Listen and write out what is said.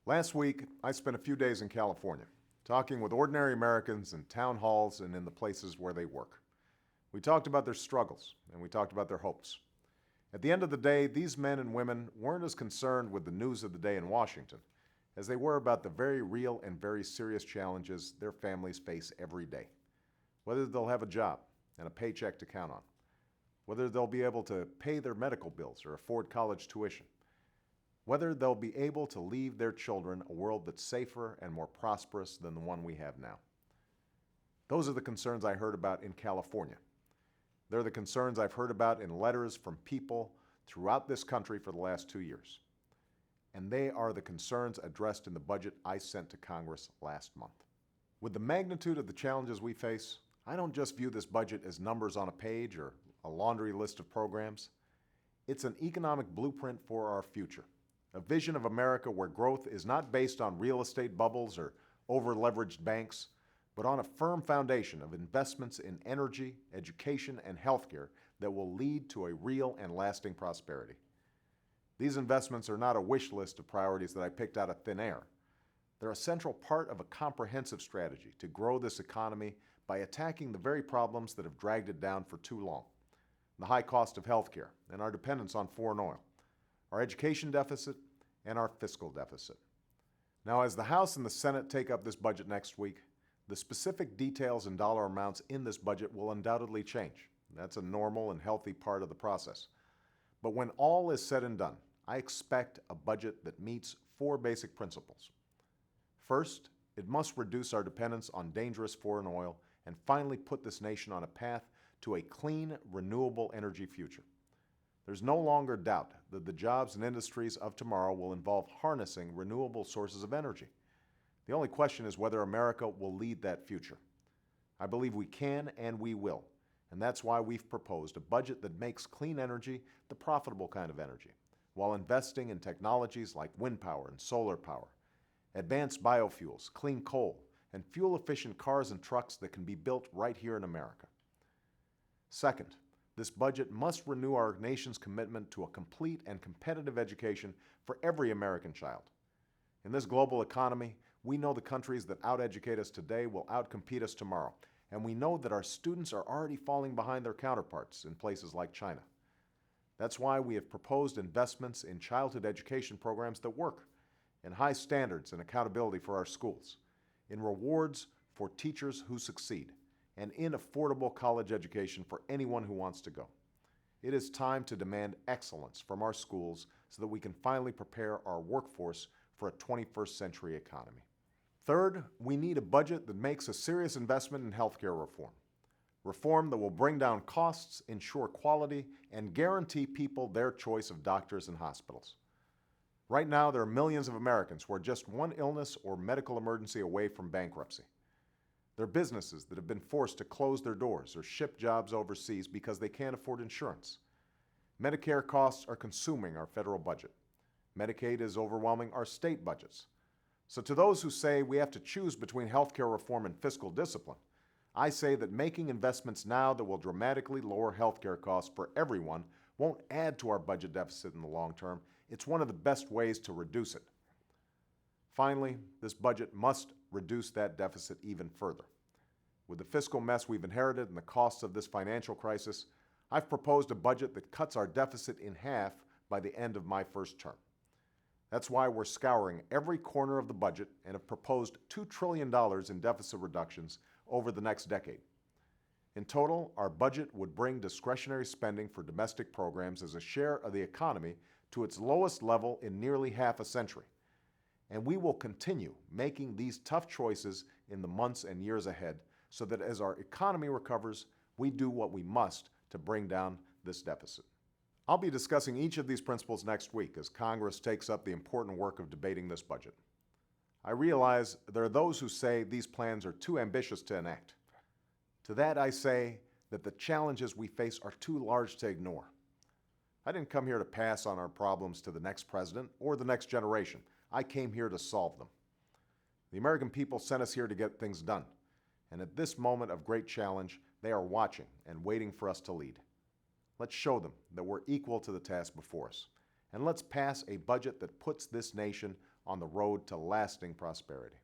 Last week, I spent a few days in California, talking with ordinary Americans in town halls and in the places where they work. We talked about their struggles, and we talked about their hopes. At the end of the day, these men and women weren't as concerned with the news of the day in Washington as they were about the very real and very serious challenges their families face every day. Whether they'll have a job and a paycheck to count on, whether they'll be able to pay their medical bills or afford college tuition, whether they'll be able to leave their children a world that's safer and more prosperous than the one we have now. Those are the concerns I heard about in California. They're the concerns I've heard about in letters from people throughout this country for the last 2 years. And they are the concerns addressed in the budget I sent to Congress last month. With the magnitude of the challenges we face, I don't just view this budget as numbers on a page or a laundry list of programs. It's an economic blueprint for our future. A vision of America where growth is not based on real estate bubbles or over-leveraged banks, but on a firm foundation of investments in energy, education, and healthcare that will lead to a real and lasting prosperity. These investments are not a wish list of priorities that I picked out of thin air. They're a central part of a comprehensive strategy to grow this economy by attacking the very problems that have dragged it down for too long. The high cost of healthcare and our dependence on foreign oil, our education deficit, and our fiscal deficit. Now, as the House and the Senate take up this budget next week, the specific details and dollar amounts in this budget will undoubtedly change. That's a normal and healthy part of the process. But when all is said and done, I expect a budget that meets 4 basic principles. First, it must reduce our dependence on dangerous foreign oil and finally put this nation on a path to a clean, renewable energy future. There's no longer doubt that the jobs and industries of tomorrow will involve harnessing renewable sources of energy. The only question is whether America will lead that future. I believe we can and we will, and that's why we've proposed a budget that makes clean energy the profitable kind of energy, while investing in technologies like wind power and solar power, advanced biofuels, clean coal, and fuel-efficient cars and trucks that can be built right here in America. Second, this budget must renew our nation's commitment to a complete and competitive education for every American child. In this global economy, we know the countries that out-educate us today will outcompete us tomorrow, and we know that our students are already falling behind their counterparts in places like China. That's why we have proposed investments in childhood education programs that work, in high standards and accountability for our schools, in rewards for teachers who succeed, and in affordable college education for anyone who wants to go. It is time to demand excellence from our schools so that we can finally prepare our workforce for a 21st century economy. Third, we need a budget that makes a serious investment in healthcare reform. Reform that will bring down costs, ensure quality, and guarantee people their choice of doctors and hospitals. Right now, there are millions of Americans who are just one illness or medical emergency away from bankruptcy. There are businesses that have been forced to close their doors or ship jobs overseas because they can't afford insurance. Medicare costs are consuming our federal budget. Medicaid is overwhelming our state budgets. So to those who say we have to choose between healthcare reform and fiscal discipline, I say that making investments now that will dramatically lower healthcare costs for everyone won't add to our budget deficit in the long term. It's one of the best ways to reduce it. Finally, this budget must reduce that deficit even further. With the fiscal mess we've inherited and the costs of this financial crisis, I've proposed a budget that cuts our deficit in half by the end of my first term. That's why we're scouring every corner of the budget and have proposed $2 trillion in deficit reductions over the next decade. In total, our budget would bring discretionary spending for domestic programs as a share of the economy to its lowest level in nearly half a century. And we will continue making these tough choices in the months and years ahead so that as our economy recovers, we do what we must to bring down this deficit. I'll be discussing each of these principles next week as Congress takes up the important work of debating this budget. I realize there are those who say these plans are too ambitious to enact. To that I say that the challenges we face are too large to ignore. I didn't come here to pass on our problems to the next president or the next generation. I came here to solve them. The American people sent us here to get things done. And at this moment of great challenge, they are watching and waiting for us to lead. Let's show them that we're equal to the task before us. And let's pass a budget that puts this nation on the road to lasting prosperity.